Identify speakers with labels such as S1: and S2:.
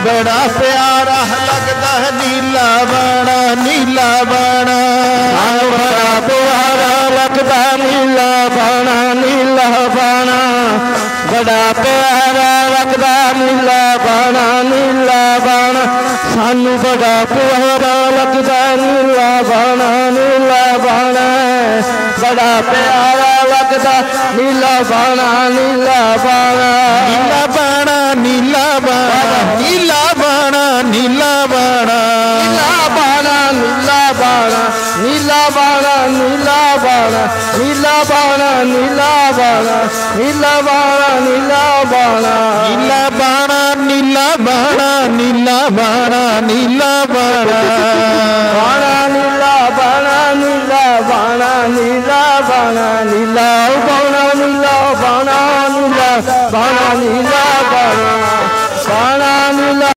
S1: बड़ा प्यारा लगदा है नीला बाणा नीला बाणा बड़ा प्यारा लगदा नीला बाणा नीला बाणा बड़ा प्यारा लगदा नीला बाणा नीला बाणा सानू बड़ा प्यारा लगदा नीला बाणा नीला बाणा बड़ा प्यारा लगदा नीला बाणा नीला बाणा नीला बाणा नीला बाणा नीला बाणा नीला बाणा नीला बाणा नीला बाणा नीला बाणा नीला बाणा नीला बाणा नीला बाणा नीला बाणा नीला बाणा नीला बाणा नीला बाणा नीला बाणा बाणा नीला बाणा नीला बाणा नीला बाणा नीला बाणा नीला बाणा नीला बाणा नीला